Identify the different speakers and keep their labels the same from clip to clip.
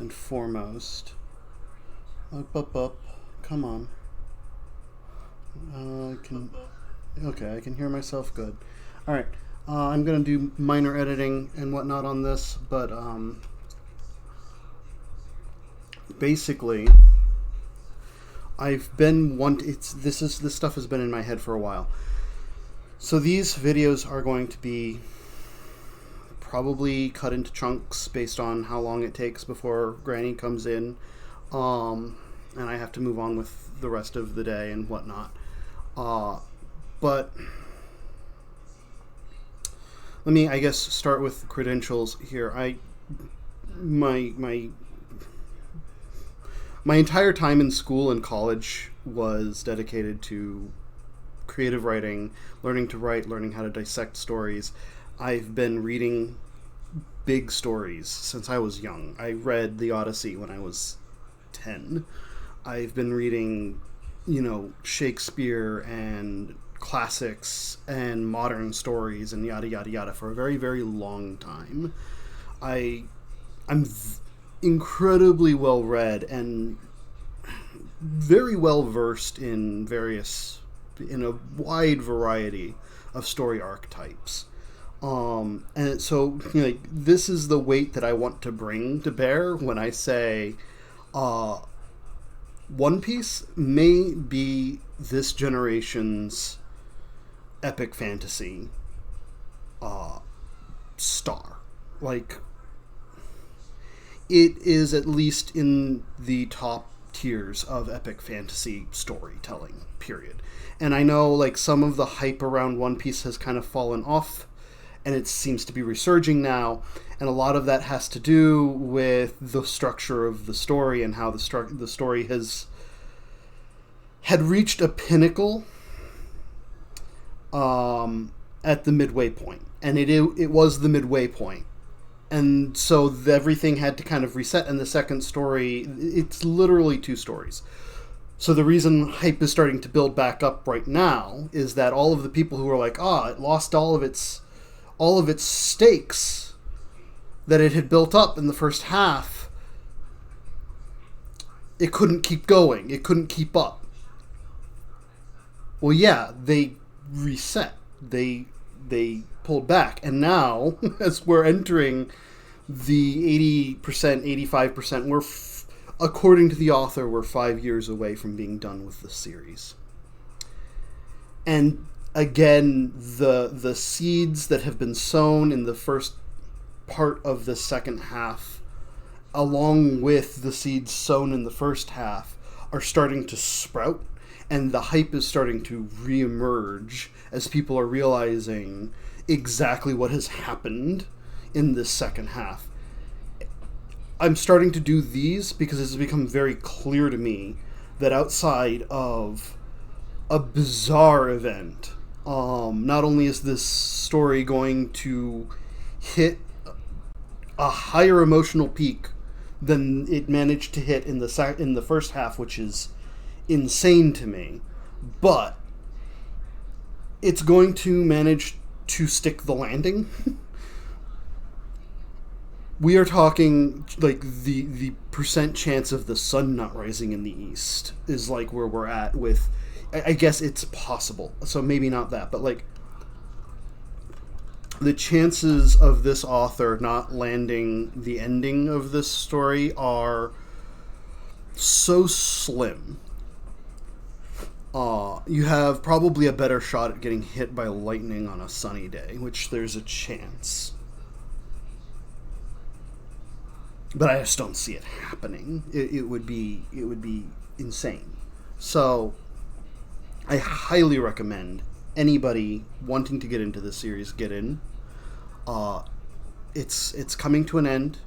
Speaker 1: and foremost. Up, up, up. Come on. I can. Okay, I can hear myself good. All right. I'm gonna do minor editing and whatnot on this, but basically, I've been this stuff has been in my head for a while. So these videos are going to be probably cut into chunks based on how long it takes before Granny comes in, and I have to move on with the rest of the day and whatnot. But let me, I guess, start with credentials here. My entire time in school and college was dedicated to creative writing, learning to write, learning how to dissect stories. I've been reading big stories since I was young. I read The Odyssey when I was 10. I've been reading, Shakespeare and classics and modern stories and yada yada yada for a very, very long time. I'm incredibly well read and very well versed in a wide variety of story archetypes. And so, this is the weight that I want to bring to bear when I say, One Piece may be this generation's epic fantasy, star. Like, it is at least in the top tiers of epic fantasy storytelling, period. And I know, some of the hype around One Piece has kind of fallen off, and it seems to be resurging now, and a lot of that has to do with the structure of the story and how the story had reached a pinnacle at the midway point, and it was the midway point. And so everything had to kind of reset, and the second story, it's literally two stories. So the reason hype is starting to build back up right now is that all of the people who are like, it lost all of its stakes that it had built up in the first half, it couldn't keep going. It couldn't keep up. Well, yeah, they reset. They pulled back. And now, as we're entering the 80%, 85%, according to the author, we're 5 years away from being done with the series. And again, the seeds that have been sown in the first part of the second half, along with the seeds sown in the first half, are starting to sprout, and the hype is starting to reemerge as people are realizing exactly what has happened in this second half. I'm starting to do these because it's become very clear to me that outside of a bizarre event, not only is this story going to hit a higher emotional peak than it managed to hit in the first half, which is insane to me, but it's going to manage to stick the landing. We are talking the percent chance of the sun not rising in the east is where we're at with. I guess it's possible, so maybe not that, but the chances of this author not landing the ending of this story are so slim. You have probably a better shot at getting hit by lightning on a sunny day, which there's a chance. But I just don't see it happening. It would be insane. So I highly recommend anybody wanting to get into this series get in. It's coming to an end.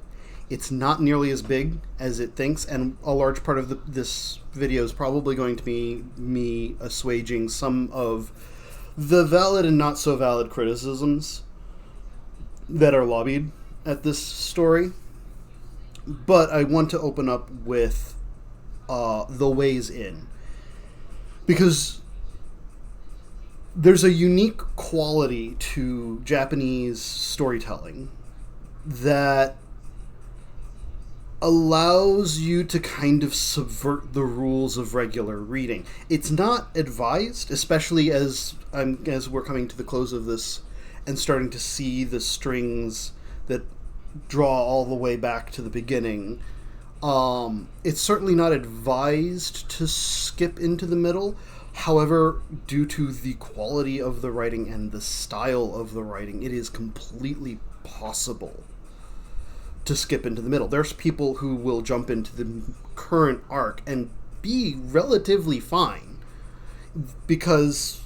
Speaker 1: It's not nearly as big as it thinks, and a large part of this video is probably going to be me assuaging some of the valid and not so valid criticisms that are lobbied at this story. But I want to open up with the ways in, because there's a unique quality to Japanese storytelling that allows you to kind of subvert the rules of regular reading. It's not advised, especially as we're coming to the close of this and starting to see the strings that draw all the way back to the beginning. It's certainly not advised to skip into the middle. However, due to the quality of the writing and the style of the writing, it is completely possible to skip into the middle. There's people who will jump into the current arc and be relatively fine because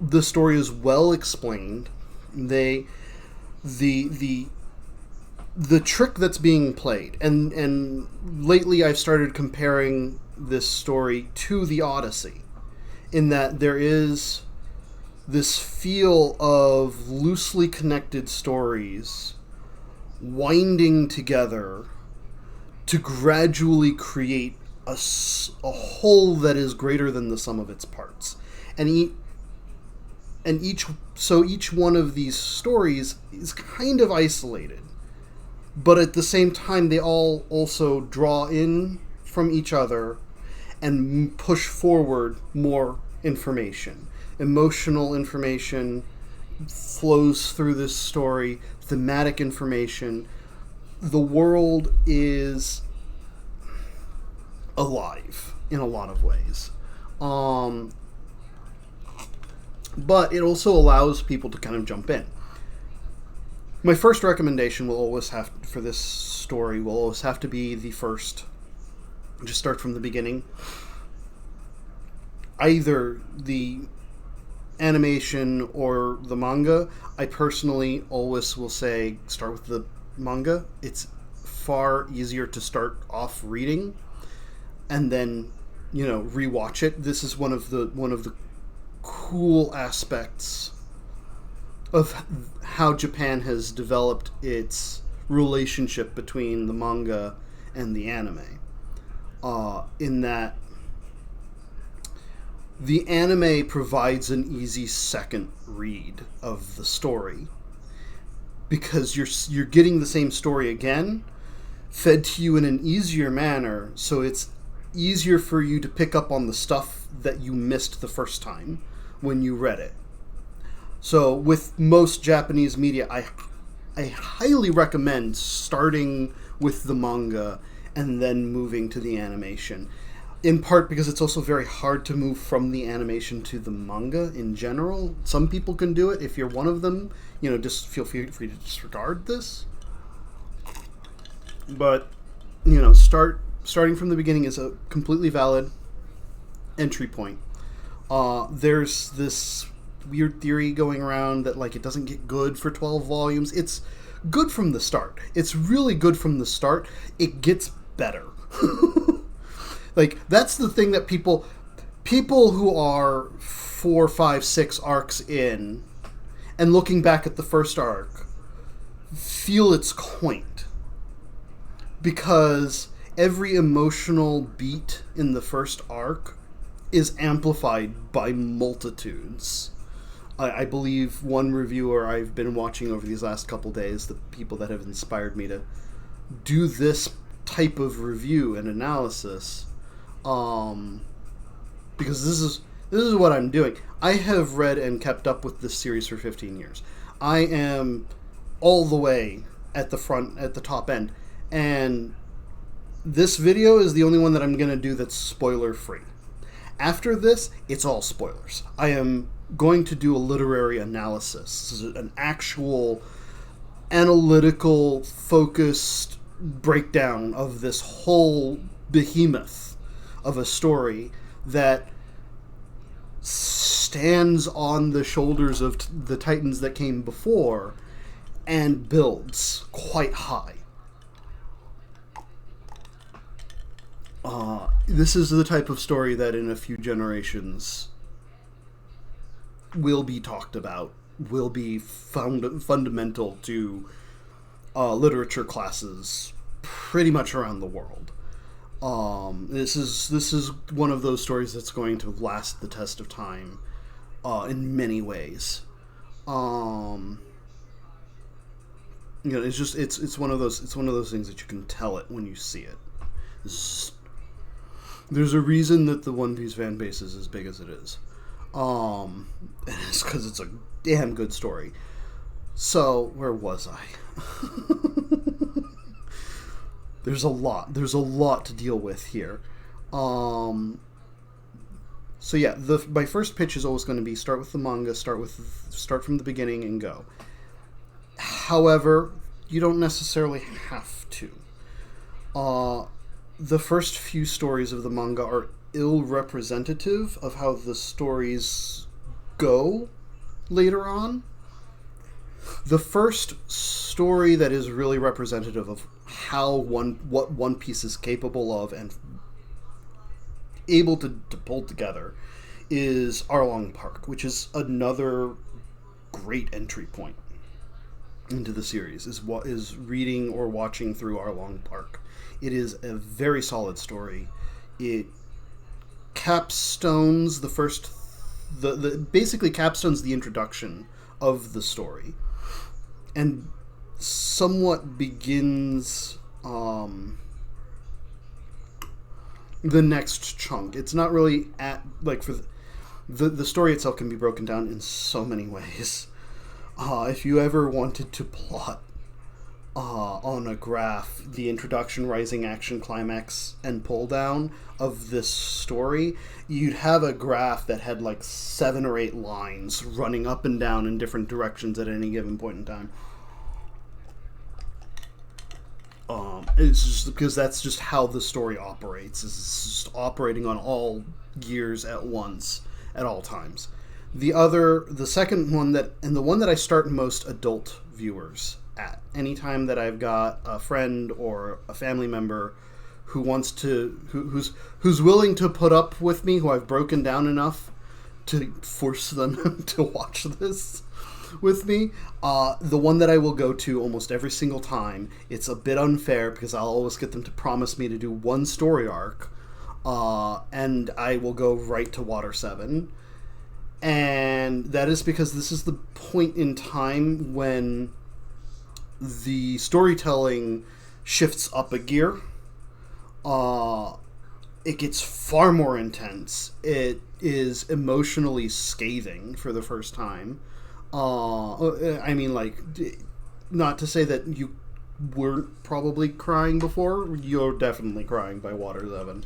Speaker 1: the story is well explained. The trick that's being played, and lately I've started comparing this story to the Odyssey, in that there is this feel of loosely connected stories winding together to gradually create a whole that is greater than the sum of its parts. And each one of these stories is kind of isolated, but at the same time they all also draw in from each other and push forward more information. Emotional information flows through this story, thematic information. The world is alive in a lot of ways. But it also allows people to kind of jump in. My first recommendation will always have, for this story, will always have to be the first. Just start from the beginning. Either the animation or the manga. I personally always will say start with the manga. It's far easier to start off reading and then, rewatch it. This is one of the cool aspects of how Japan has developed its relationship between the manga and the anime. In that the anime provides an easy second read of the story because you're getting the same story again, fed to you in an easier manner, so it's easier for you to pick up on the stuff that you missed the first time when you read it. So with most Japanese media, I highly recommend starting with the manga and then moving to the animation. In part because it's also very hard to move from the animation to the manga in general. Some people can do it. If you're one of them, just feel free to disregard this. But, starting from the beginning is a completely valid entry point. There's this weird theory going around that, it doesn't get good for 12 volumes. It's good from the start. It's really good from the start. It gets better. That's the thing that people who are 4, 5, 6 arcs in and looking back at the first arc feel it's quaint. Because every emotional beat in the first arc is amplified by multitudes. I believe one reviewer I've been watching over these last couple days, the people that have inspired me to do this type of review and analysis, because this is what I'm doing. I have read and kept up with this series for 15 years. I am all the way at the top end, and this video is the only one that I'm going to do that's spoiler free. After this, it's all spoilers. I am going to do a literary analysis. This is an actual analytical, focused breakdown of this whole behemoth of a story that stands on the shoulders of the titans that came before and builds quite high. This is the type of story that in a few generations will be talked about, will be fundamental to literature classes pretty much around the world. This is one of those stories that's going to last the test of time in many ways. it's one of those things that you can tell it when you see it. There's a reason that the One Piece fan base is as big as it is. And it's because it's a damn good story. So, where was I? There's a lot to deal with here. So yeah, my first pitch is always going to be start with the manga, start from the beginning and go. However, you don't necessarily have to. The first few stories of the manga are ill-representative of how the stories go later on. The first story that is really representative of what One Piece is capable of and able to pull together is Arlong Park, which is another great entry point into the series, is reading or watching through Arlong Park. It is a very solid story. It capstones basically capstones the introduction of the story and somewhat begins the next chunk. It's not really for the story itself can be broken down in so many ways. If you ever wanted to plot on a graph the introduction, rising action, climax, and pull down of this story, you'd have a graph that had like 7 or 8 lines running up and down in different directions at any given point in time. It's just because that's just how the story operates. It's just operating on all gears at once at all times. The second one and the one that I start most adult viewers at, anytime that I've got a friend or a family member who wants to who's willing to put up with me, who I've broken down enough to force them to watch this with me, the one that I will go to almost every single time. It's a bit unfair because I'll always get them to promise me to do one story arc, and I will go right to Water 7. And that is because this is the point in time when the storytelling shifts up a gear. It gets far more intense. It is emotionally scathing for the first time. I mean, like, not to say that you weren't probably crying before. You're definitely crying by Water 7.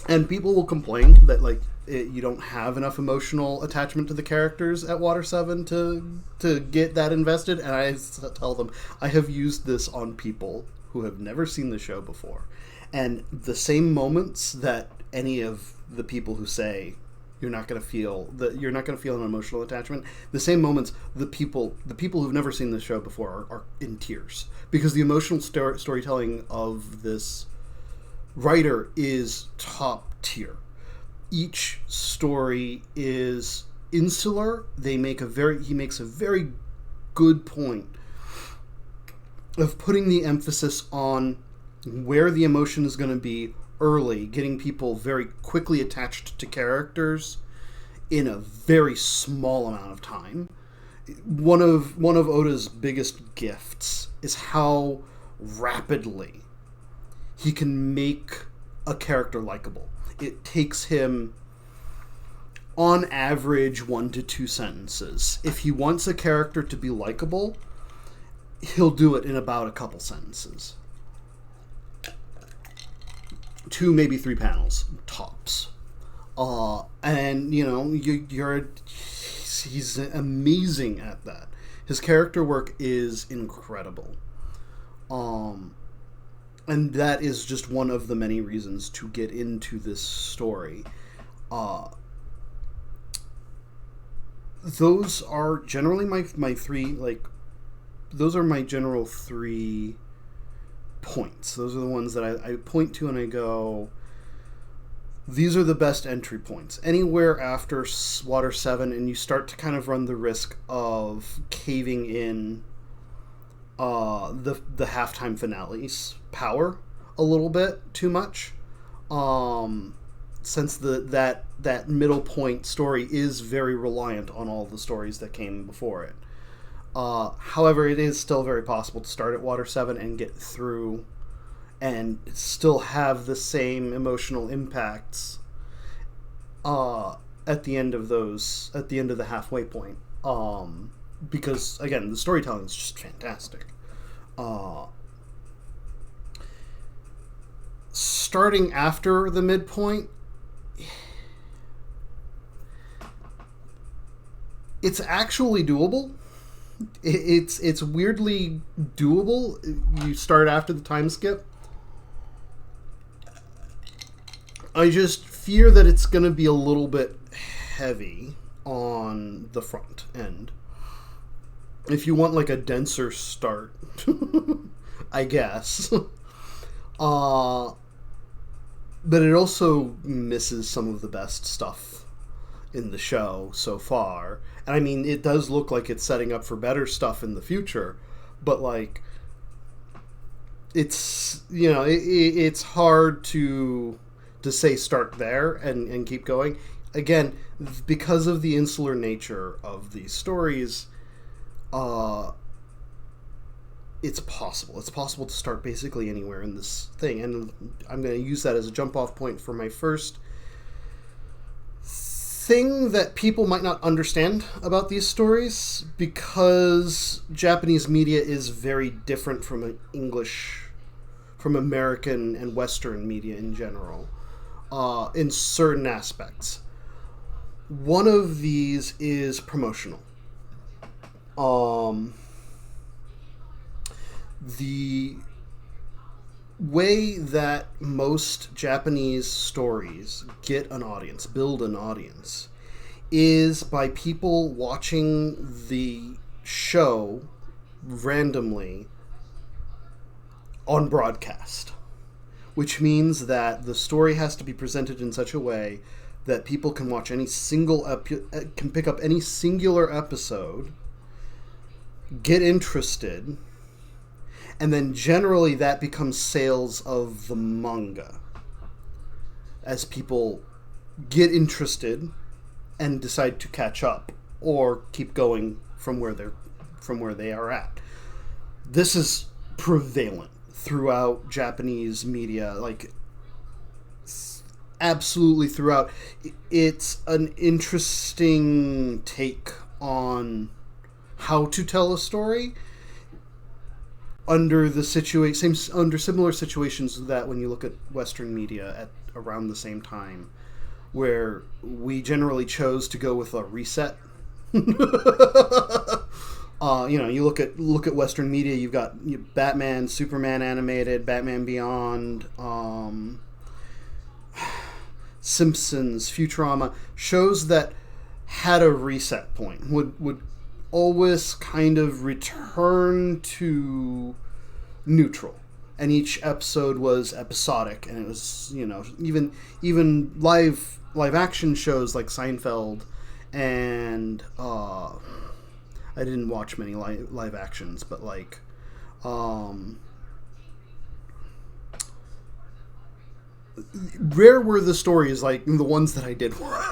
Speaker 1: And people will complain that, like, you don't have enough emotional attachment to the characters at Water 7 to get that invested. And I tell them, I have used this on people who have never seen the show before. And the same moments that any of the people who say you're not going to feel an emotional attachment, the same moments the people who've never seen the show before are in tears, because the emotional storytelling of this writer is top tier. Each story is insular. He makes a very good point of putting the emphasis on where the emotion is going to be early, getting people very quickly attached to characters in a very small amount of time. One of Oda's biggest gifts is how rapidly he can make a character likable. It takes him, on average, 1 to 2 sentences. If he wants a character to be likable, he'll do it in about a couple sentences. 2, maybe 3 panels, tops. And, you know, he's amazing at that. His character work is incredible. And that is just one of the many reasons to get into this story. Those are generally my 3, those are my general 3 points. Those are the ones that I point to and I go, these are the best entry points. Anywhere after Water 7 and you start to kind of run the risk of caving in the halftime finale's power a little bit too much, since that middle point story is very reliant on all the stories that came before it. However, it is still very possible to start at Water 7 and get through and still have the same emotional impacts at the end of the halfway point. Because, again, the storytelling is just fantastic. Starting after the midpoint, it's actually doable. It's weirdly doable. You start after the time skip. I just fear that it's going to be a little bit heavy on the front end. If you want like a denser start, I guess. But it also misses some of the best stuff in the show so far. And I mean, it does look like it's setting up for better stuff in the future, but like, it's, you know, it's hard to say start there and keep going. Again, because of the insular nature of these stories, it's possible. It's possible to start basically anywhere in this thing, and I'm going to use that as a jump-off point for my first thing that people might not understand about these stories, because Japanese media is very different from American and Western media in general, in certain aspects. One of these is promotional. The way that most Japanese stories get an audience, build an audience, is by people watching the show randomly on broadcast, which means that the story has to be presented in such a way that people can watch can pick up any singular episode, get interested, and then generally that becomes sales of the manga as people get interested and decide to catch up or keep going from where they are at. This is prevalent throughout Japanese media, like absolutely throughout. It's an interesting take on how to tell a story under similar situations that when you look at Western media at around the same time, where we generally chose to go with a reset. You look at Western media. You've got Batman, Superman animated, Batman Beyond, Simpsons, Futurama, shows that had a reset point, would always kind of return to neutral, and each episode was episodic, and it was, even live action shows like Seinfeld, and I didn't watch many live actions, but like rare were the stories like the ones that I did.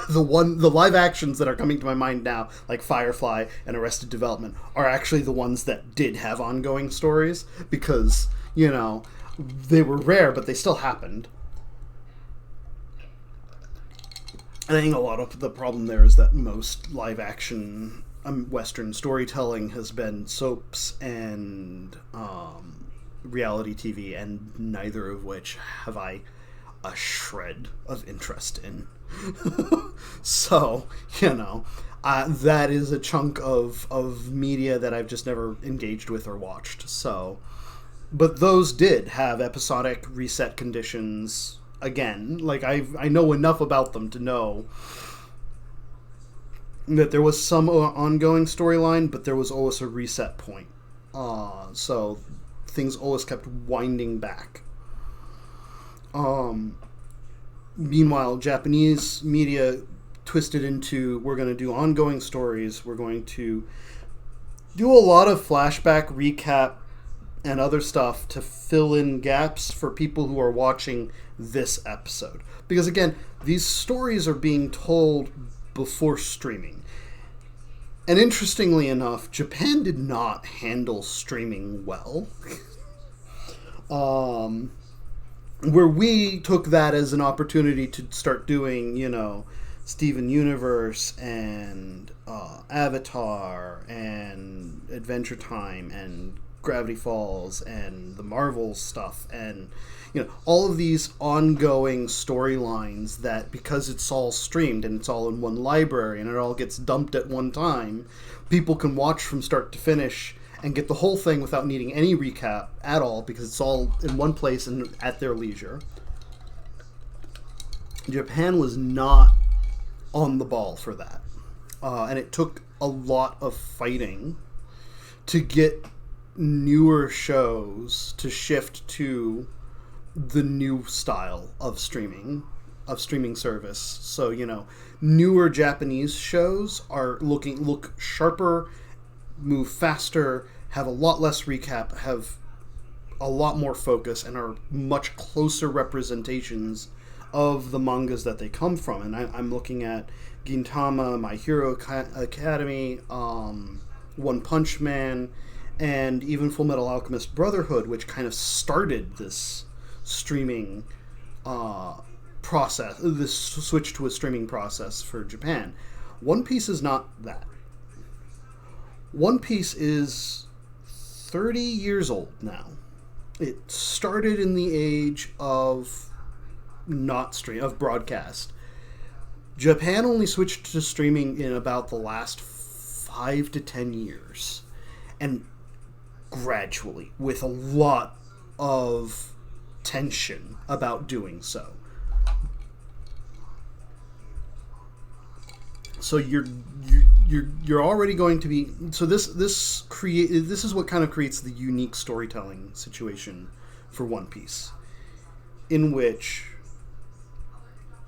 Speaker 1: The live actions that are coming to my mind now, like Firefly and Arrested Development, are actually the ones that did have ongoing stories, because they were rare, but they still happened. And I think a lot of the problem there is that most live action Western storytelling has been soaps and reality TV, and neither of which have I a shred of interest in. So, that is a chunk of media that I've just never engaged with or watched. So, but those did have episodic reset conditions. Again, like I know enough about them to know that there was some ongoing storyline, but there was always a reset point. So things always kept winding back. Meanwhile, Japanese media twisted into, we're going to do ongoing stories, we're going to do a lot of flashback, recap, and other stuff to fill in gaps for people who are watching this episode. Because again, these stories are being told before streaming. And interestingly enough, Japan did not handle streaming well. Where we took that as an opportunity to start doing, Steven Universe and Avatar and Adventure Time and Gravity Falls and the Marvel stuff and all of these ongoing storylines that, because it's all streamed and it's all in one library and it all gets dumped at one time, people can watch from start to finish and get the whole thing without needing any recap at all because it's all in one place and at their leisure. Japan was not on the ball for that. And it took a lot of fighting to get newer shows to shift to the new style of streaming service. So, newer Japanese shows look sharper, move faster, have a lot less recap, have a lot more focus, and are much closer representations of the mangas that they come from. And I'm looking at Gintama, My Hero Academy, One Punch Man, and even Full Metal Alchemist Brotherhood, which kind of started this streaming process, this switch to a streaming process for Japan. One Piece is not that. One Piece is 30 years old now. It started in the age of of broadcast. Japan only switched to streaming in about the last 5 to 10 years. And gradually, with a lot of tension about doing so. So you're already going to be, so this is what kind of creates the unique storytelling situation for One Piece, in which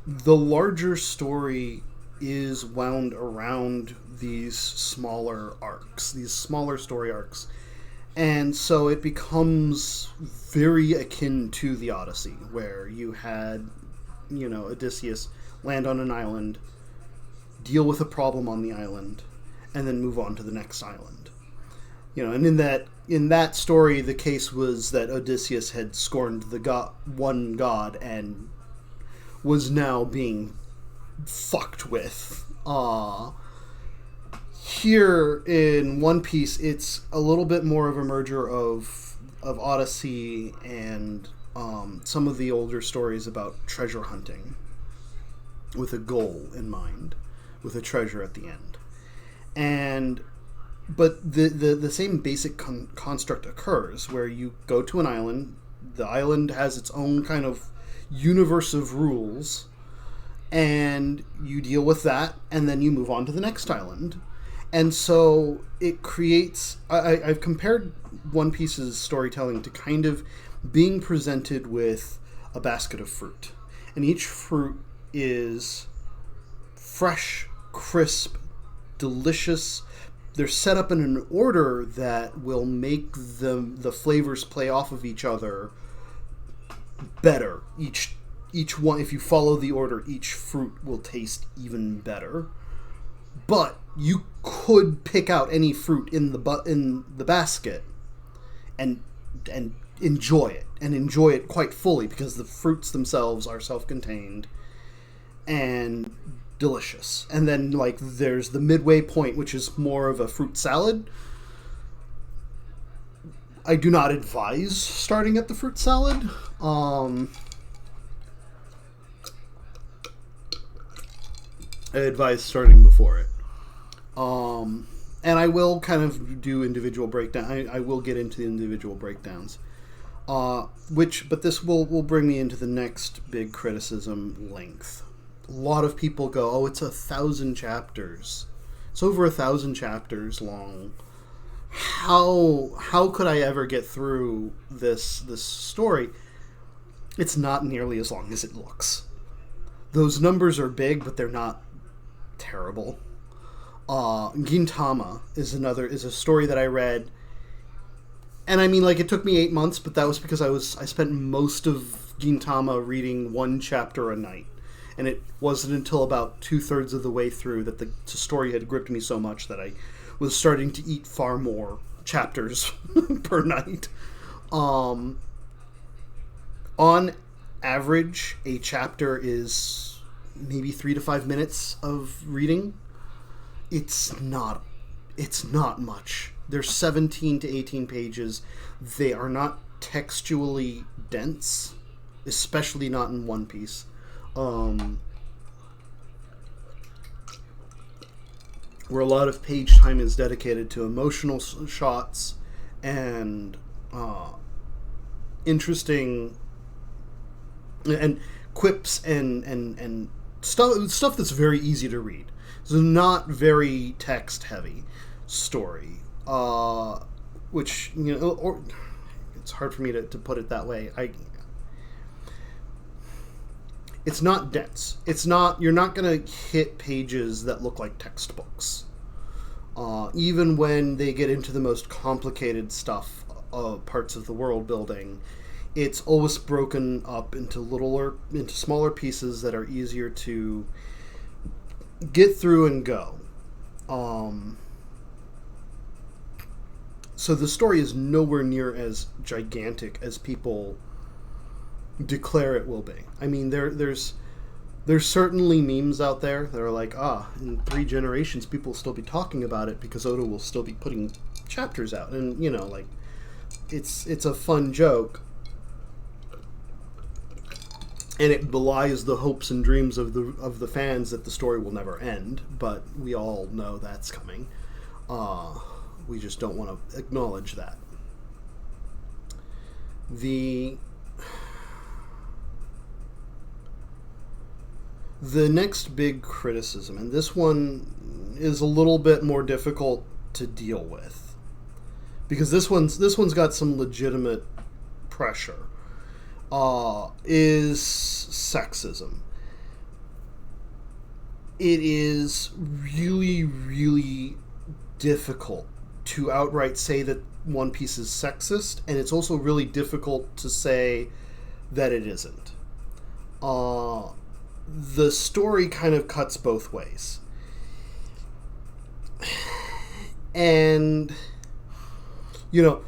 Speaker 1: the larger story is wound around these smaller story arcs. And so it becomes very akin to the Odyssey, where you had, Odysseus land on an island, deal with a problem on the island, and then move on to the next island. And in that story, the case was that Odysseus had scorned the one god and was now being fucked with. Here in One Piece, it's a little bit more of a merger of Odyssey and some of the older stories about treasure hunting with a goal in mind, with a treasure at the end. But the same basic construct occurs, where you go to an island, the island has its own kind of universe of rules, and you deal with that, and then you move on to the next island. And so it creates... I've compared One Piece's storytelling to kind of being presented with a basket of fruit. And each fruit is fresh, crisp, delicious. They're set up in an order that will make the flavors play off of each other better. Each one, if you follow the order, each fruit will taste even better. But you could pick out any fruit in the basket and enjoy it quite fully, because the fruits themselves are self-contained and delicious. And then there's the midway point, which is more of a fruit salad. I do not advise starting at the fruit salad. I advise starting before it. And I will kind of do individual breakdown. I will get into the individual breakdowns. But this will bring me into the next big criticism: length. A lot of people go, "Oh, it's 1,000 chapters. It's over 1,000 chapters long. How could I ever get through this story?" It's not nearly as long as it looks. Those numbers are big, but they're not terrible. Gintama is a story that I read, and I mean, it took me 8 months, but that was because I spent most of Gintama reading one chapter a night, And it wasn't until about 2/3 of the way through that the story had gripped me so much that I was starting to eat far more chapters per night. On average, a chapter is maybe 3 to 5 minutes of reading. It's not much. There's 17 to 18 pages. They are not textually dense, especially not in One Piece. Where a lot of page time is dedicated to emotional shots and interesting and quips and stuff that's very easy to read. It's a not very text heavy story, which, you know, or it's hard for me to put it that way. It's not dense. It's not. You're not going to hit pages that look like textbooks. Even when they get into the most complicated stuff, parts of the world building, it's always broken up into smaller pieces that are easier to get through and go. So the story is nowhere near as gigantic as people declare it will be. I mean, there's certainly memes out there that are like, in 3 generations people will still be talking about it because Oda will still be putting chapters out, and you know, like, it's a fun joke, and it belies the hopes and dreams of the fans that the story will never end. But we all know that's coming. We just don't want to acknowledge that. The next big criticism, and this one is a little bit more difficult to deal with, because this one's got some legitimate pressure, is sexism. It is really, really difficult to outright say that One Piece is sexist, and it's also really difficult to say that it isn't. The story kind of cuts both ways. And, you know,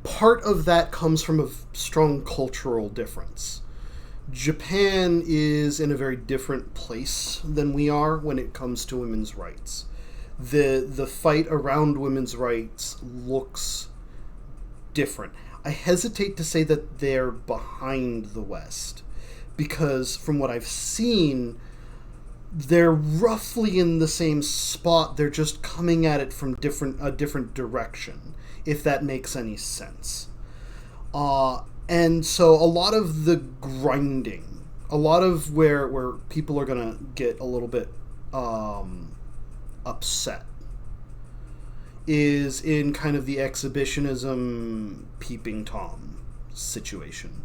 Speaker 1: part of that comes from a strong cultural difference. Japan is in a very different place than we are when it comes to women's rights. The fight around women's rights looks different. I hesitate to say that they're behind the West, because from what I've seen, they're roughly in the same spot. They're just coming at it from a different direction, if that makes any sense. And so a lot of the grinding, a lot of where people are going to get a little bit upset, is in kind of the exhibitionism peeping Tom situation.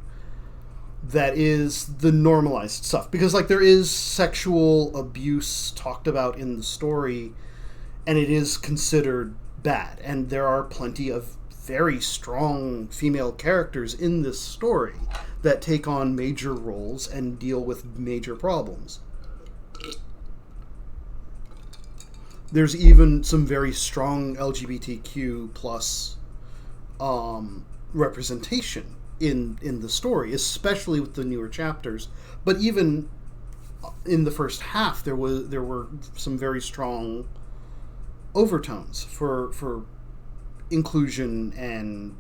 Speaker 1: That is the normalized stuff. Because, like, there is sexual abuse talked about in the story, and it is considered bad. And there are plenty of very strong female characters in this story that take on major roles and deal with major problems. There's even some very strong LGBTQ plus representation in the story, especially with the newer chapters. But even in the first half, there were some very strong overtones for inclusion and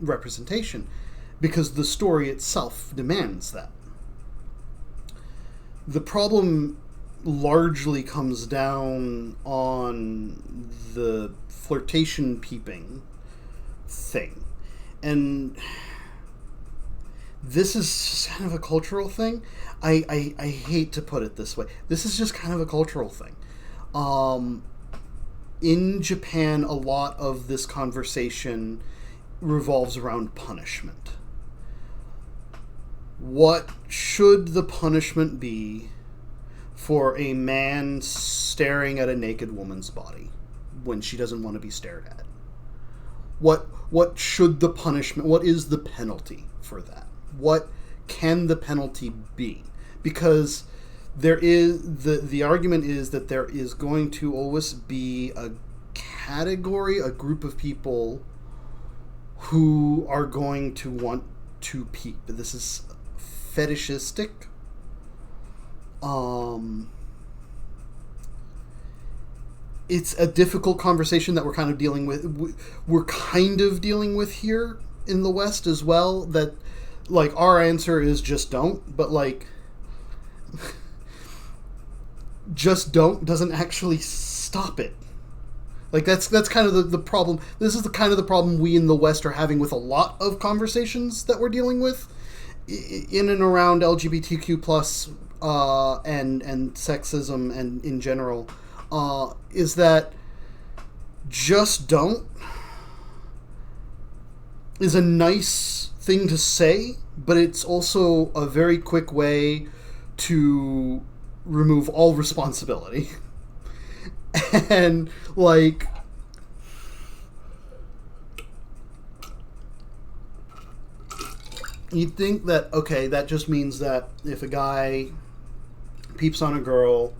Speaker 1: representation, because the story itself demands that. The problem largely comes down on the flirtation peeping thing. And this is kind of a cultural thing. I hate to put it this way. This is just kind of a cultural thing. In Japan, a lot of this conversation revolves around punishment. What should the punishment be for a man staring at a naked woman's body when she doesn't want to be stared at? What should the punishment, what is the penalty for that? What can the penalty be? Because there is the argument is that there is going to always be a category, a group of people who are going to want to peep. This is fetishistic. It's a difficult conversation that we're kind of dealing with. We're kind of dealing with here in the West as well. That, like, our answer is just don't. But, like, just don't doesn't actually stop it. Like, that's kind of the problem. This is the kind of the problem we in the West are having with a lot of conversations that we're dealing with in and around LGBTQ plus and sexism and in general, is that just don't is a nice thing to say, but it's also a very quick way to remove all responsibility. And, like, you'd think that, okay, that just means that if a guy peeps on a girl,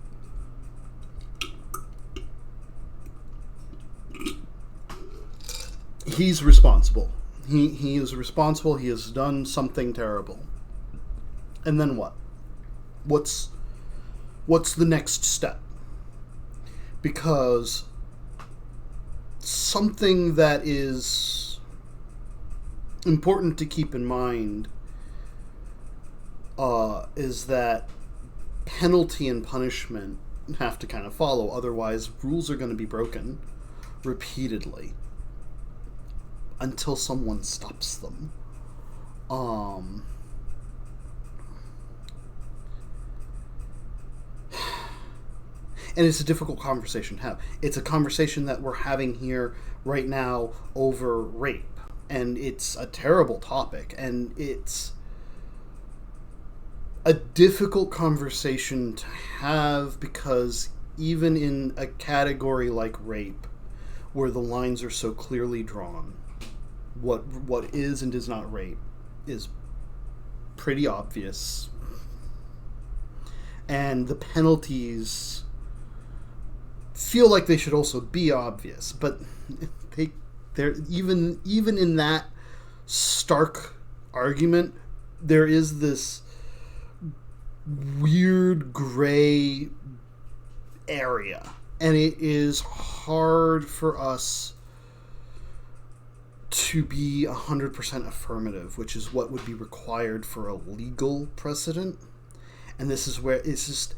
Speaker 1: he's responsible. He is responsible. He has done something terrible. And then what? What's the next step? Because something that is important to keep in mind is that penalty and punishment have to kind of follow. Otherwise, rules are going to be broken repeatedly until someone stops them. And it's a difficult conversation to have. It's a conversation that we're having here right now over rape. And it's a terrible topic. And it's a difficult conversation to have because even in a category like rape, where the lines are so clearly drawn, what is and is not rape is pretty obvious. And the penalties feel like they should also be obvious, but they're even in that stark argument, there is this weird gray area, and it is hard for us to be 100% affirmative, which is what would be required for a legal precedent. And this is where it's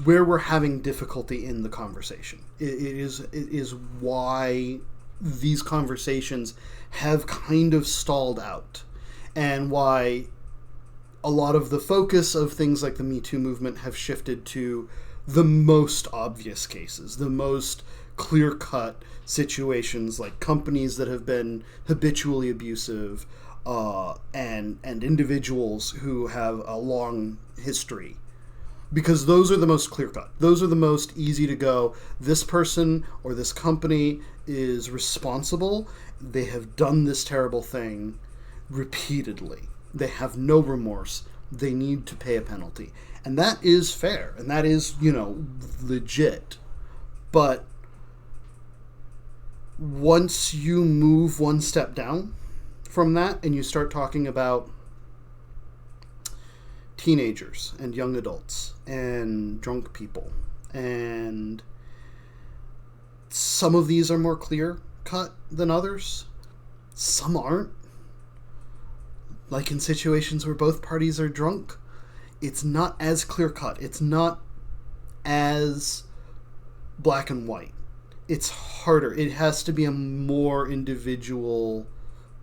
Speaker 1: where we're having difficulty in the conversation. It is why these conversations have kind of stalled out, and why a lot of the focus of things like the Me Too movement have shifted to the most obvious cases, the most clear-cut situations, like companies that have been habitually abusive, and individuals who have a long history. Because those are the most clear-cut. Those are the most easy to go, this person or this company is responsible. They have done this terrible thing repeatedly. They have no remorse. They need to pay a penalty. And that is fair. And that is, legit. But once you move one step down from that and you start talking about teenagers and young adults and drunk people, and some of these are more clear cut than others, some aren't. Like in situations where both parties are drunk, it's not as clear cut, it's not as black and white, it's harder. It has to be a more individual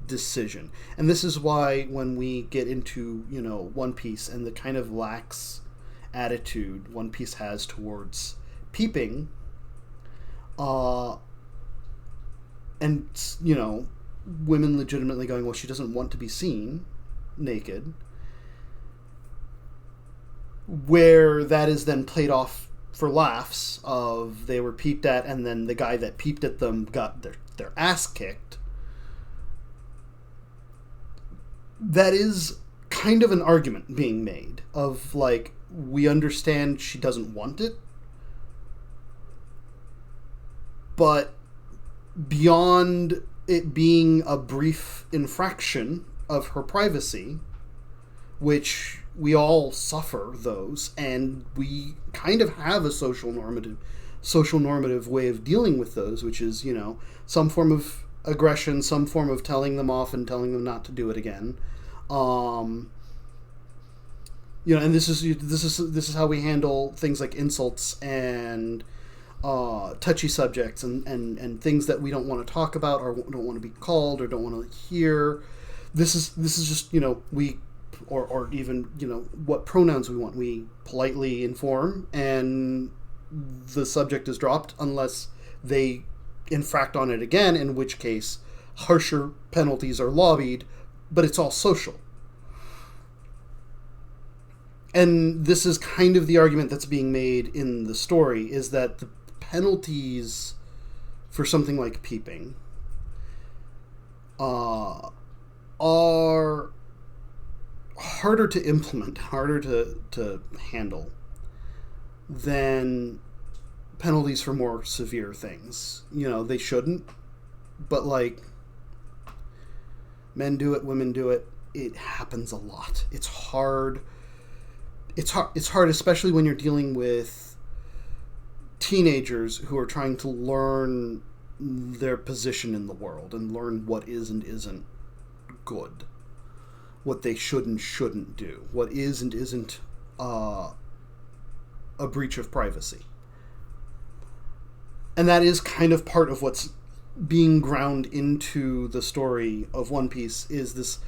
Speaker 1: decision. And this is why when we get into, One Piece and the kind of lax attitude One Piece has towards peeping, and, women legitimately going, well, she doesn't want to be seen naked, where that is then played off for laughs of they were peeped at and then the guy that peeped at them got their ass kicked. That is kind of an argument being made of, like, we understand she doesn't want it, but beyond it being a brief infraction of her privacy, which we all suffer those, and we kind of have a social normative way of dealing with those, which is, some form of aggression, some form of telling them off and telling them not to do it again. And this is how we handle things like insults and touchy subjects and things that we don't want to talk about or don't want to be called or don't want to hear. This is just, we, or even, what pronouns we want. We politely inform, and the subject is dropped unless they infract on it again, in which case harsher penalties are lobbied, but it's all social. And this is kind of the argument that's being made in the story, is that the penalties for something like peeping are harder to implement, harder to handle than penalties for more severe things. They shouldn't, but, like, men do it, women do it. It happens a lot. It's hard, especially when you're dealing with teenagers who are trying to learn their position in the world and learn what is and isn't good, what they should and shouldn't do, what is and isn't a breach of privacy. And that is kind of part of what's being ground into the story of One Piece, is this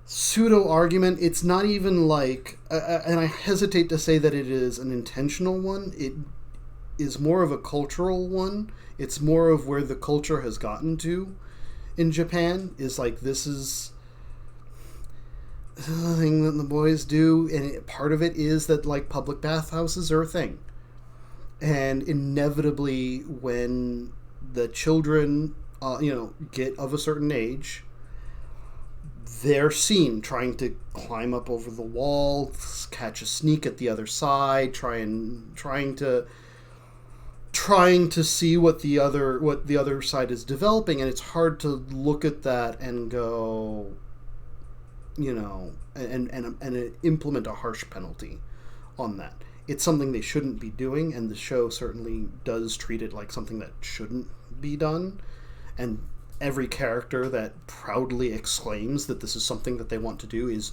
Speaker 1: pseudo argument. It's not even like, and I hesitate to say that it is an intentional one. It is more of a cultural one. It's more of where the culture has gotten to in Japan, is like, this is the thing that the boys do, and part of it is that, like, public bathhouses are a thing. And inevitably, when the children, get of a certain age, they're seen trying to climb up over the wall, catch a sneak at the other side, trying to see what the other side is developing, and it's hard to look at that and go, and implement a harsh penalty on that. It's something they shouldn't be doing, and the show certainly does treat it like something that shouldn't be done. And every character that proudly exclaims that this is something that they want to do is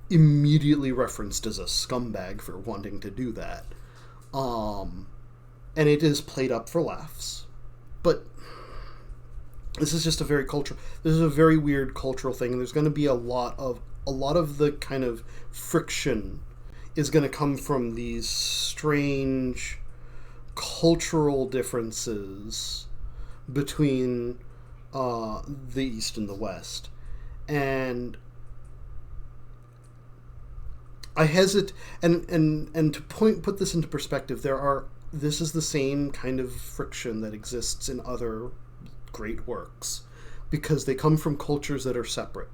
Speaker 1: immediately referenced as a scumbag for wanting to do that. And it is played up for laughs. But this is just a very weird cultural thing, and there's going to be a lot of the kind of friction is going to come from these strange cultural differences between the East and the West. And I hesitate, and to put this into perspective, this is the same kind of friction that exists in other great works, because they come from cultures that are separate.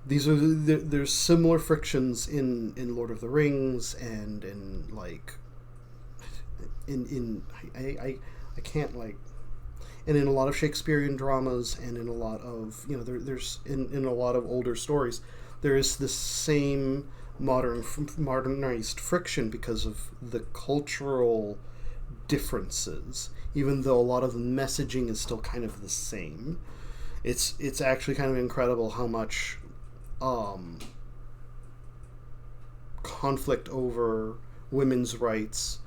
Speaker 1: There's similar frictions in Lord of the Rings, and in, like, I can't, like, and in a lot of Shakespearean dramas, and in a lot of, there's in a lot of older stories, there is this same modernized friction because of the cultural differences, even though a lot of the messaging is still kind of the same. It's actually kind of incredible how much conflict over women's rights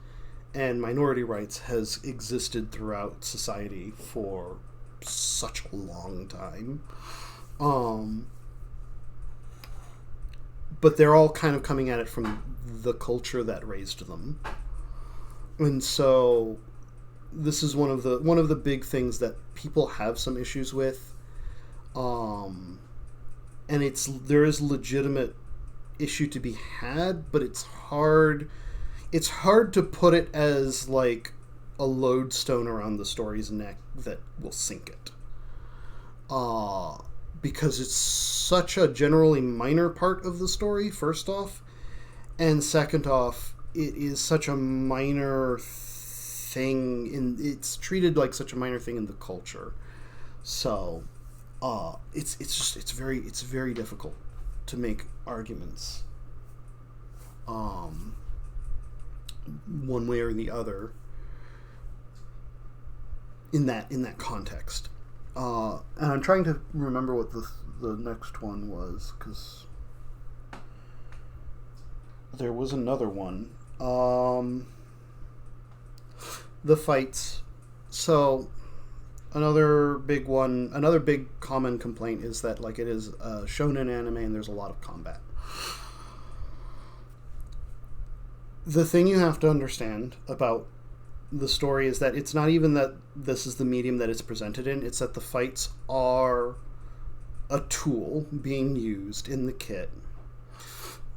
Speaker 1: and minority rights has existed throughout society for such a long time. But they're all kind of coming at it from the culture that raised them. And so this is one of the big things that people have some issues with. And there is legitimate issue to be had, but it's hard to put it as, like, a lodestone around the story's neck that will sink it. Because it's such a generally minor part of the story, first off, and second off, it is such a minor thing it's treated like such a minor thing in the culture. So, it's very difficult to make arguments, one way or the other in that context. And I'm trying to remember what the next one was, because there was another one. The fights. So another big common complaint is that like it is a shonen anime and there's a lot of combat. The thing you have to understand about the story is that it's not even that this is the medium that it's presented in, it's that the fights are a tool being used in the kit.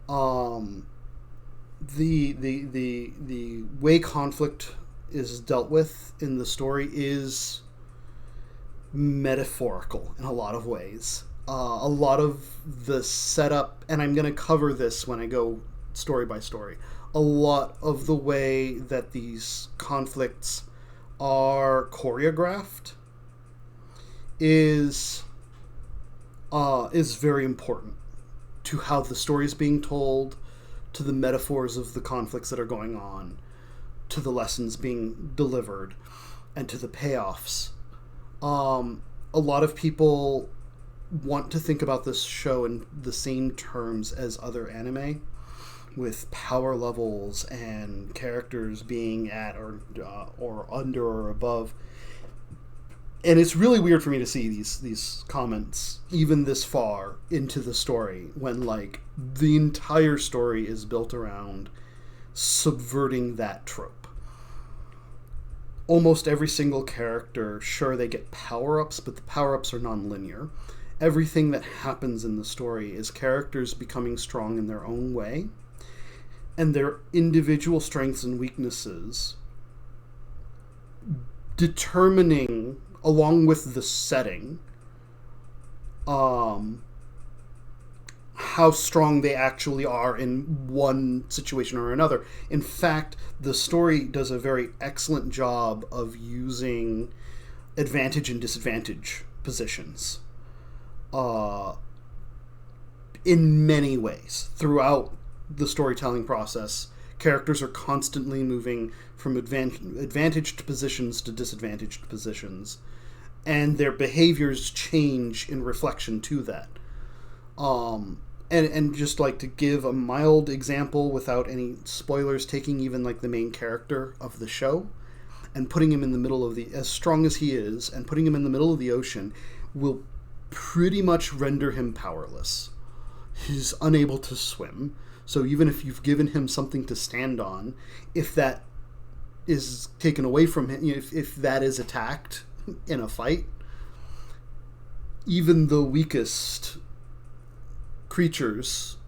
Speaker 1: The way conflict is dealt with in the story is metaphorical in a lot of ways. A lot of the setup, and I'm going to cover this when I go story by story, a lot of the way that these conflicts are choreographed is very important to how the story is being told, to the metaphors of the conflicts that are going on, to the lessons being delivered, and to the payoffs. A lot of people want to think about this show in the same terms as other anime, with power levels and characters being at or under or above. And it's really weird for me to see these comments even this far into the story, when like the entire story is built around subverting that trope. Almost every single character, sure, they get power-ups, but the power-ups are non-linear. Everything that happens in the story is characters becoming strong in their own way, and their individual strengths and weaknesses determining, along with the setting, how strong they actually are in one situation or another. In fact, the story does a very excellent job of using advantage and disadvantage positions in many ways throughout the storytelling process. Characters are constantly moving from advantaged positions to disadvantaged positions, and their behaviors change in reflection to that. And just like to give a mild example without any spoilers, taking even like the main character of the show and putting him in the middle of as strong as he is, and putting him in the middle of the ocean will pretty much render him powerless. He's unable to swim. So even if you've given him something to stand on, if that is taken away from him, if that is attacked in a fight, even the weakest creatures,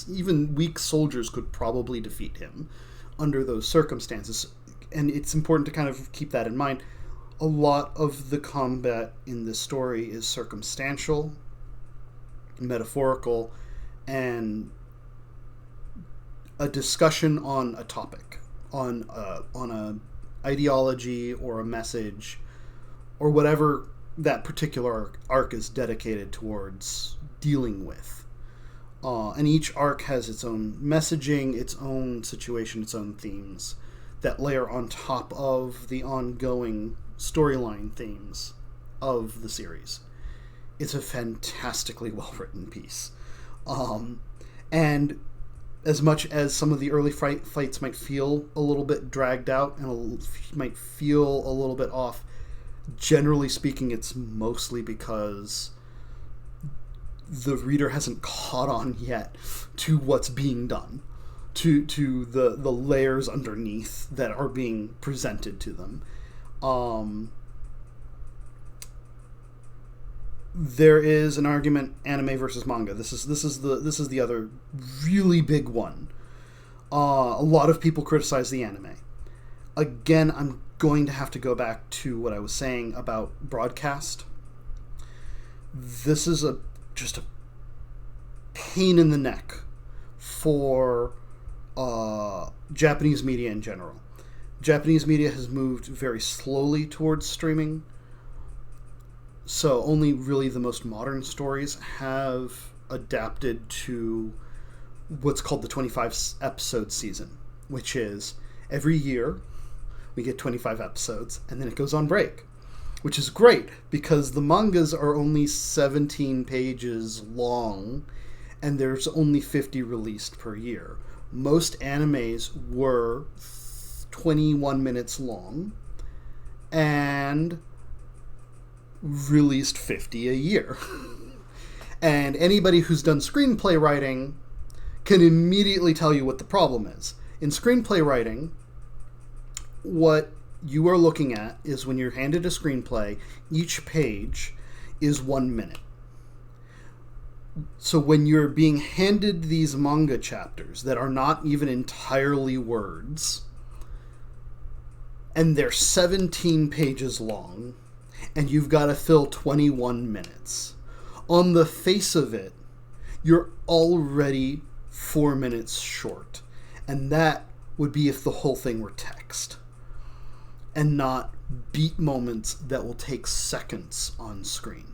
Speaker 1: even weak soldiers could probably defeat him under those circumstances. And it's important to kind of keep that in mind. A lot of the combat in this story is circumstantial, metaphorical, and a discussion on a topic, on a ideology or a message, or whatever that particular arc is dedicated towards dealing with. And each arc has its own messaging, its own situation, its own themes that layer on top of the ongoing storyline themes of the series. It's a fantastically well-written piece. And as much as some of the early fights might feel a little bit dragged out and might feel a little bit off, generally speaking, it's mostly because the reader hasn't caught on yet to what's being done, to the layers underneath that are being presented to them. There is an argument, anime versus manga. This is the other really big one. A lot of people criticize the anime. Again, I'm going to have to go back to what I was saying about broadcast. This is just a pain in the neck for Japanese media in general. Japanese media has moved very slowly towards streaming, so only really the most modern stories have adapted to what's called the 25 episode season, which is every year we get 25 episodes and then it goes on break, which is great because the mangas are only 17 pages long and there's only 50 released per year. Most animes were 21 minutes long and released 50 a year. And anybody who's done screenplay writing can immediately tell you what the problem is. In screenplay writing, what you are looking at is when you're handed a screenplay, each page is 1 minute. So when you're being handed these manga chapters that are not even entirely words, and they're 17 pages long, and you've got to fill 21 minutes, on the face of it, you're already 4 minutes short. And that would be if the whole thing were text and not beat moments that will take seconds on screen,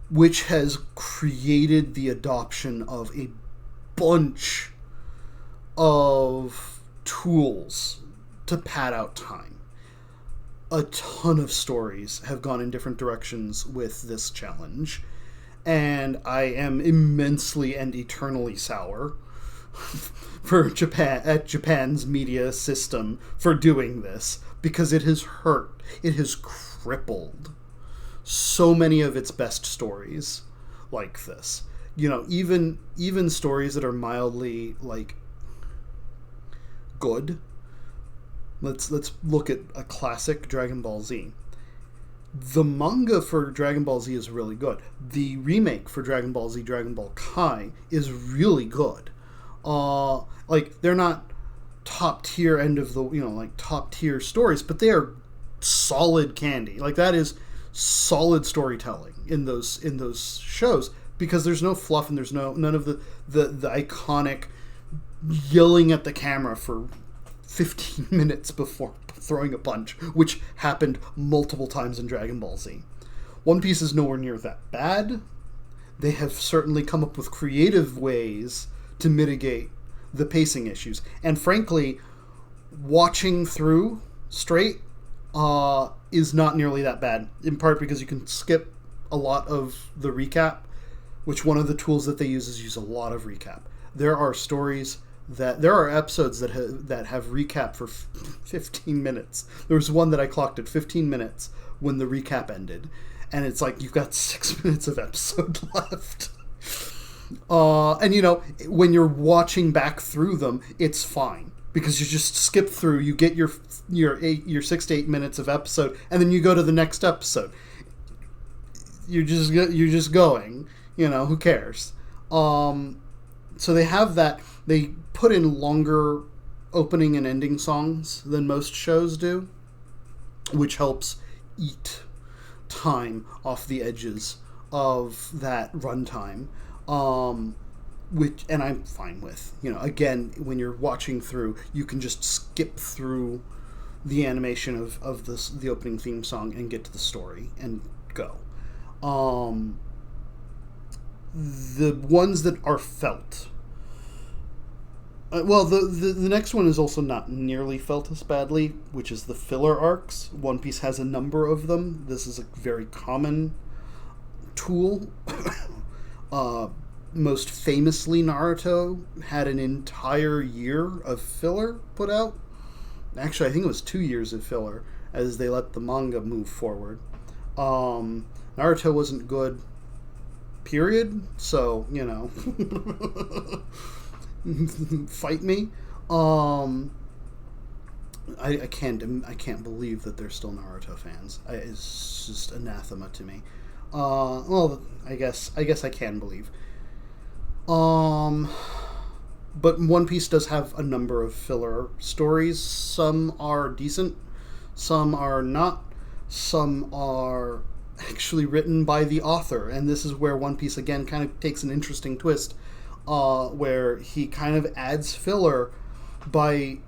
Speaker 1: which has created the adoption of a bunch of tools to pad out time. A ton of stories have gone in different directions with this challenge, and I am immensely and eternally sour for Japan's media system for doing this, because it has hurt, it has crippled so many of its best stories like this. You know, even stories that are mildly like good. Let's look at a classic, Dragon Ball Z. The manga for Dragon Ball Z is really good. The remake for Dragon Ball Z, Dragon Ball Kai, is really good. Like, they're not top tier end of the, like top tier stories, but they are solid candy. Like, that is solid storytelling in those shows, because there's no fluff and there's none of the iconic yelling at the camera for 15 minutes before throwing a punch, which happened multiple times in Dragon Ball Z. One Piece is nowhere near that bad. They have certainly come up with creative ways to mitigate the pacing issues. And frankly, watching through straight is not nearly that bad, in part because you can skip a lot of the recap, which one of the tools that they use a lot of recap. There are episodes that have recap for 15 minutes. There was one that I clocked at 15 minutes when the recap ended, and it's like you've got 6 minutes of episode left. And when you're watching back through them, it's fine because you just skip through. You get your 6 to 8 minutes of episode, and then you go to the next episode. You're just going. Who cares? So they have that. They put in longer opening and ending songs than most shows do, which helps eat time off the edges of that runtime, and I'm fine with. Again, when you're watching through, you can just skip through the animation of the opening theme song and get to the story and go. The ones that are felt. Well, the next one is also not nearly felt as badly, which is the filler arcs. One Piece has a number of them. This is a very common tool. Most famously, Naruto had an entire year of filler put out. Actually, I think it was 2 years of filler as they let the manga move forward. Naruto wasn't good, period. So, fight me. I can't believe that they're still Naruto fans. It's just anathema to me. Well, I guess I can believe. But One Piece does have a number of filler stories. Some are decent, some are not. Some are actually written by the author, and this is where One Piece again kind of takes an interesting twist, where he kind of adds filler by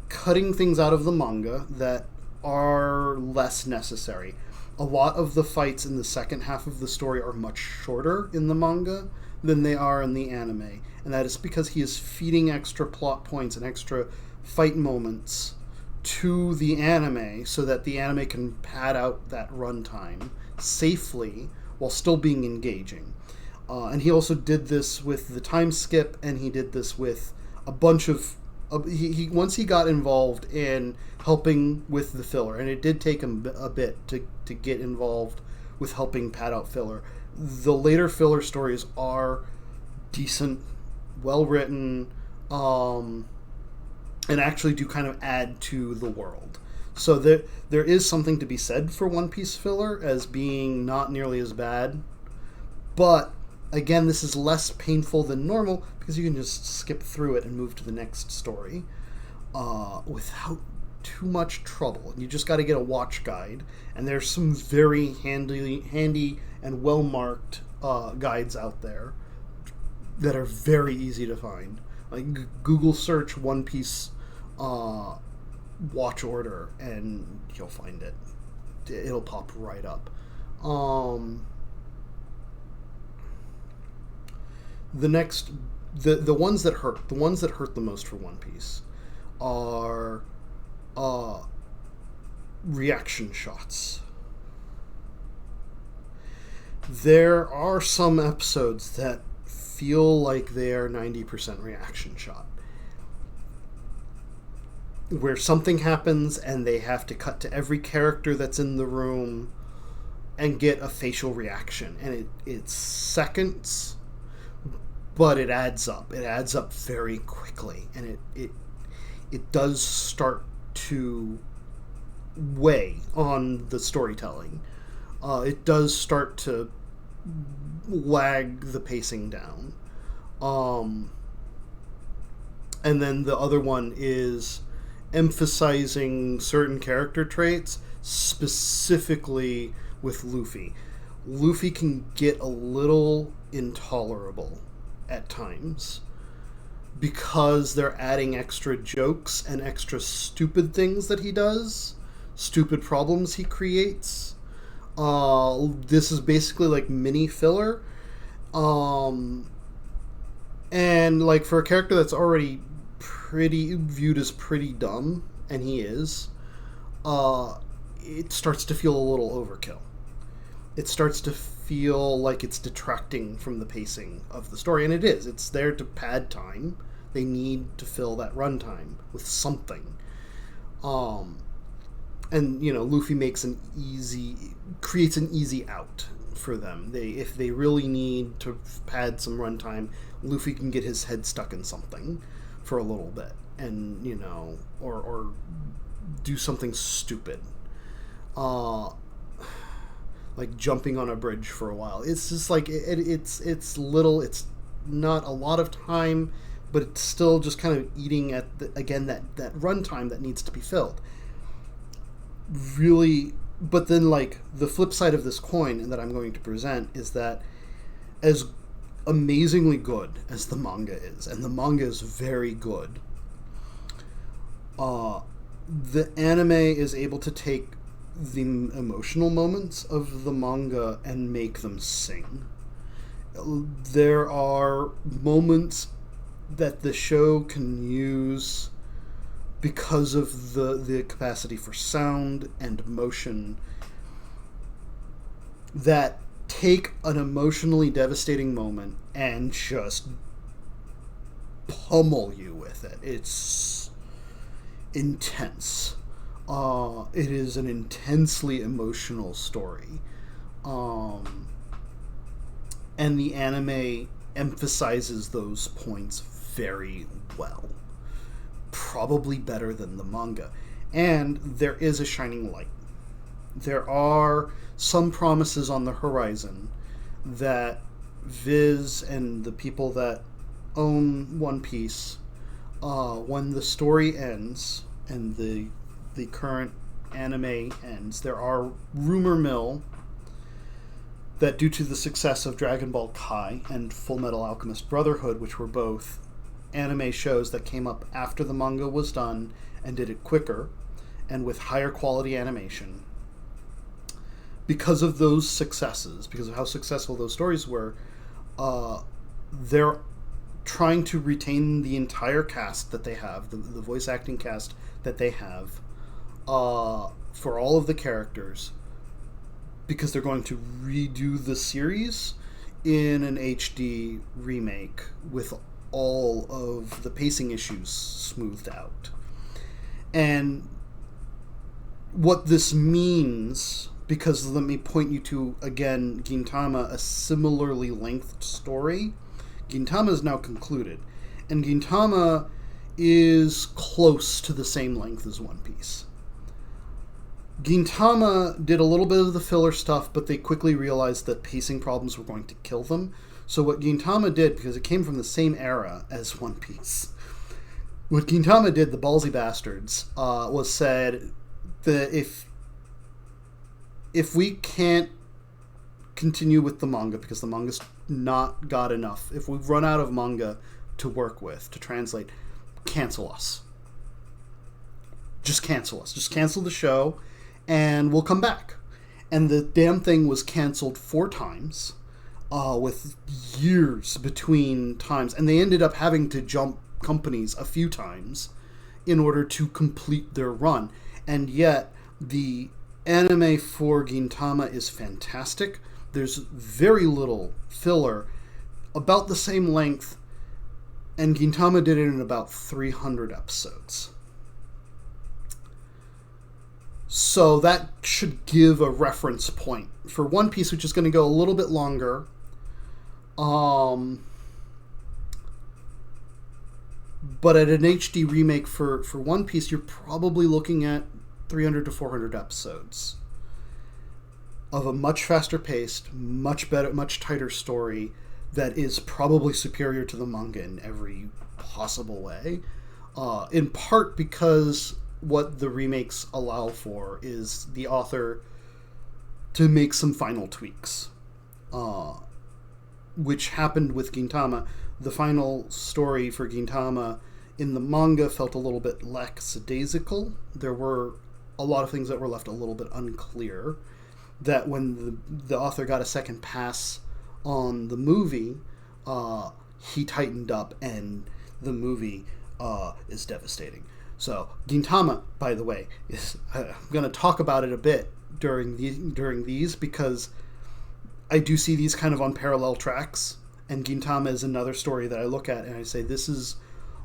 Speaker 1: cutting things out of the manga that are less necessary. A lot of the fights in the second half of the story are much shorter in the manga than they are in the anime, and that is because he is feeding extra plot points and extra fight moments to the anime so that the anime can pad out that runtime safely while still being engaging. And he also did this with the time skip, and he did this with a bunch of he once he got involved in helping with the filler, and it did take him a bit to get involved with helping pad out filler. The later filler stories are decent, well written, and actually do kind of add to the world. So there is something to be said for One Piece filler as being not nearly as bad, but again, this is less painful than normal because you can just skip through it and move to the next story without too much trouble. You just got to get a watch guide, and there's some very handy and well marked guides out there that are very easy to find. Like Google search One Piece watch order, and you'll find it. It'll pop right up. The next, the ones that hurt, the most for One Piece are reaction shots. There are some episodes that feel like they are 90% reaction shot, where something happens and they have to cut to every character that's in the room and get a facial reaction, and it's seconds, but it adds up. It adds up very quickly, and it does start to weigh on the storytelling. It does start to lag the pacing down. And then the other one is emphasizing certain character traits, specifically with Luffy. Luffy can get a little intolerable at times because they're adding extra jokes and extra stupid things that he does, stupid problems he creates. This is basically like mini filler, and like for a character that's already pretty viewed as pretty dumb, and he is, it starts to feel a little overkill. It starts to feel like it's detracting from the pacing of the story, and it is. It's there to pad time. They need to fill that runtime with something. And Luffy creates an easy out for them. If they really need to pad some runtime, Luffy can get his head stuck in something for a little bit, and or do something stupid. Like jumping on a bridge for a while. It's just like it's little. It's not a lot of time, but it's still just kind of eating at that runtime that needs to be filled. Really, but then like the flip side of this coin that I'm going to present is that as amazingly good as the manga is, and the manga is very good, the anime is able to take the emotional moments of the manga and make them sing. There are moments that the show can use because of the capacity for sound and motion that take an emotionally devastating moment and just pummel you with it. It's intense. It is an intensely emotional story. And the anime emphasizes those points very well. Probably better than the manga. And there is a shining light. There are some promises on the horizon that Viz and the people that own One Piece, when the story ends and the current anime ends, there are rumor mill that due to the success of Dragon Ball Kai and Full Metal Alchemist Brotherhood, which were both anime shows that came up after the manga was done and did it quicker and with higher quality animation, because of those successes, because of how successful those stories were, they're trying to retain the entire cast that they have, the voice acting cast that they have, for all of the characters, because they're going to redo the series in an HD remake with all of the pacing issues smoothed out. And what this means, because let me point you to, again, Gintama, a similarly lengthed story. Gintama is now concluded, and Gintama is close to the same length as One Piece. Gintama did a little bit of the filler stuff, but they quickly realized that pacing problems were going to kill them. So what Gintama did, because it came from the same era as One Piece, what Gintama did, the ballsy bastards, was said that if we can't continue with the manga, because the manga's not got enough, if we've run out of manga to work with, to translate, cancel us. Just cancel us. Just cancel the show, and we'll come back. And the damn thing was canceled 4 times, with years between times, and they ended up having to jump companies a few times in order to complete their run. And yet, the anime for Gintama is fantastic. There's very little filler, about the same length, and Gintama did it in about 300 episodes. So that should give a reference point for One Piece, which is going to go a little bit longer. But at an HD remake for One Piece, you're probably looking at 300 to 400 episodes of a much faster paced, much better, much tighter story that is probably superior to the manga in every possible way. In part because what the remakes allow for is the author to make some final tweaks, which happened with Gintama. The final story for Gintama in the manga felt a little bit lackadaisical. There were a lot of things that were left a little bit unclear, that when the author got a second pass on the movie, he tightened up, and the movie is devastating. So Gintama, by the way, is I'm going to talk about it a bit during these, because I do see these kind of on parallel tracks, and Gintama is another story that I look at and I say, this is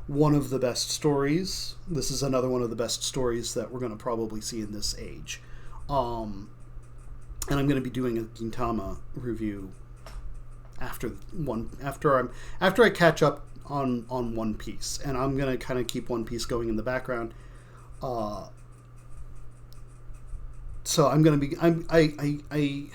Speaker 1: one of the best stories. This is another one of the best stories that we're going to probably see in this age. And I'm going to be doing a Gintama review after I catch up on One Piece, and I'm going to kind of keep One Piece going in the background. So I'm going to be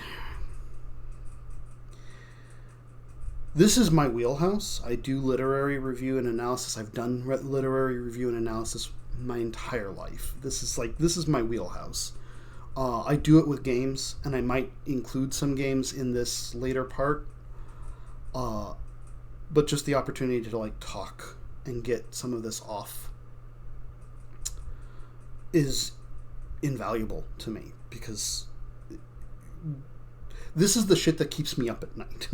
Speaker 1: this is my wheelhouse. I do literary review and analysis. I've done literary review and analysis my entire life. This is my wheelhouse. I do it with games, and I might include some games in this later part. But just the opportunity to talk and get some of this off is invaluable to me, because this is the shit that keeps me up at night.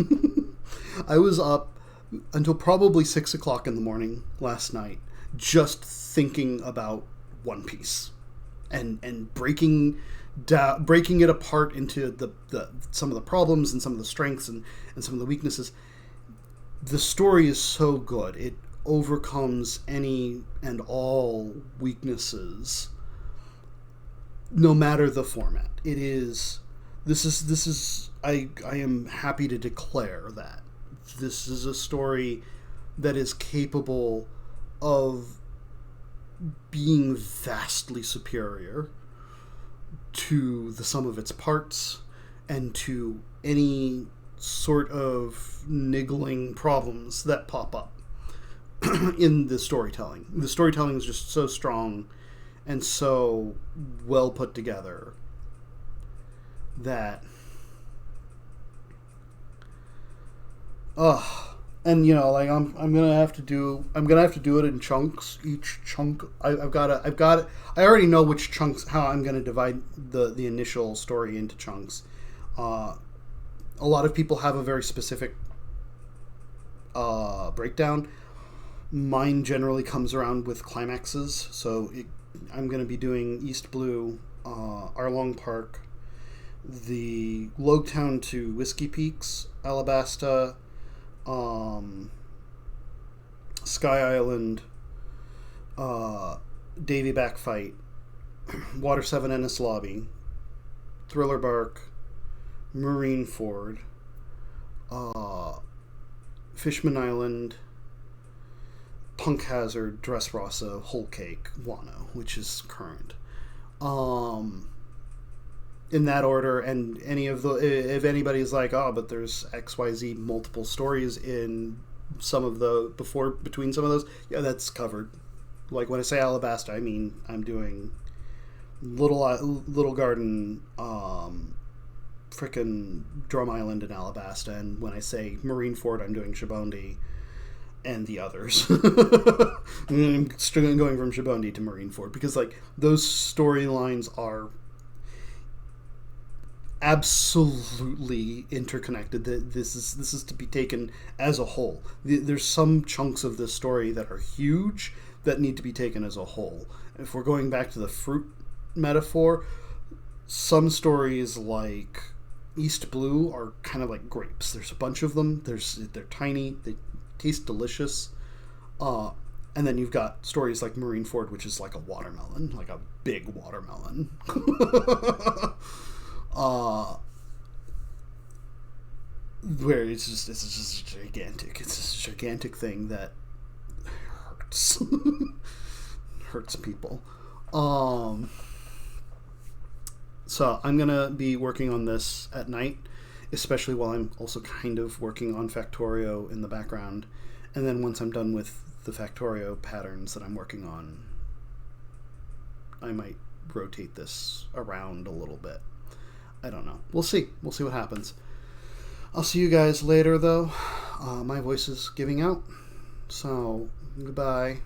Speaker 1: I was up until probably 6 o'clock in the morning last night, just thinking about One Piece and breaking it apart into the some of the problems and some of the strengths and some of the weaknesses. The story is so good; it overcomes any and all weaknesses, no matter the format. It is. This is. I am happy to declare that this is a story that is capable of being vastly superior to the sum of its parts and to any sort of niggling problems that pop up in the storytelling. The storytelling is just so strong and so well put together that Ugh. And like I'm gonna have to do it in chunks. Each chunk, I've got it. I already know which chunks, how I'm gonna divide the initial story into chunks. Uh, a lot of people have a very specific breakdown. Mine generally comes around with climaxes, so I'm gonna be doing East Blue, Arlong Park, the Logtown to Whiskey Peaks, Alabasta, um, Sky Island, uh, Davy Back Fight, Water 7 Ennis Lobby, Thriller Bark, Marine Ford, uh, Fishman Island, Punk Hazard, Dressrosa, Whole Cake, Wano, which is current. Um, in that order, and any of the, if anybody's like, oh, but there's XYZ multiple stories in some of the, before, between some of those, yeah, that's covered. Like when I say Alabasta, I mean I'm doing Little Garden, frickin' Drum Island in Alabasta, and when I say Marine Ford, I'm doing Shibondi and the others. I'm still going from Shibondi to Marine Ford because like those storylines are absolutely interconnected. That this is to be taken as a whole. There's some chunks of this story that are huge that need to be taken as a whole. If we're going back to the fruit metaphor, some stories like East Blue are kind of like grapes. There's a bunch of them. They're tiny. They taste delicious. Uh, and then you've got stories like Marine Ford, which is like a watermelon, like a big watermelon. uh, where it's just gigantic. It's just a gigantic thing that hurts. Hurts people. Um, so I'm gonna be working on this at night, especially while I'm also kind of working on Factorio in the background. And then once I'm done with the Factorio patterns that I'm working on, I might rotate this around a little bit. I don't know. We'll see. We'll see what happens. I'll see you guys later, though. My voice is giving out. So, goodbye.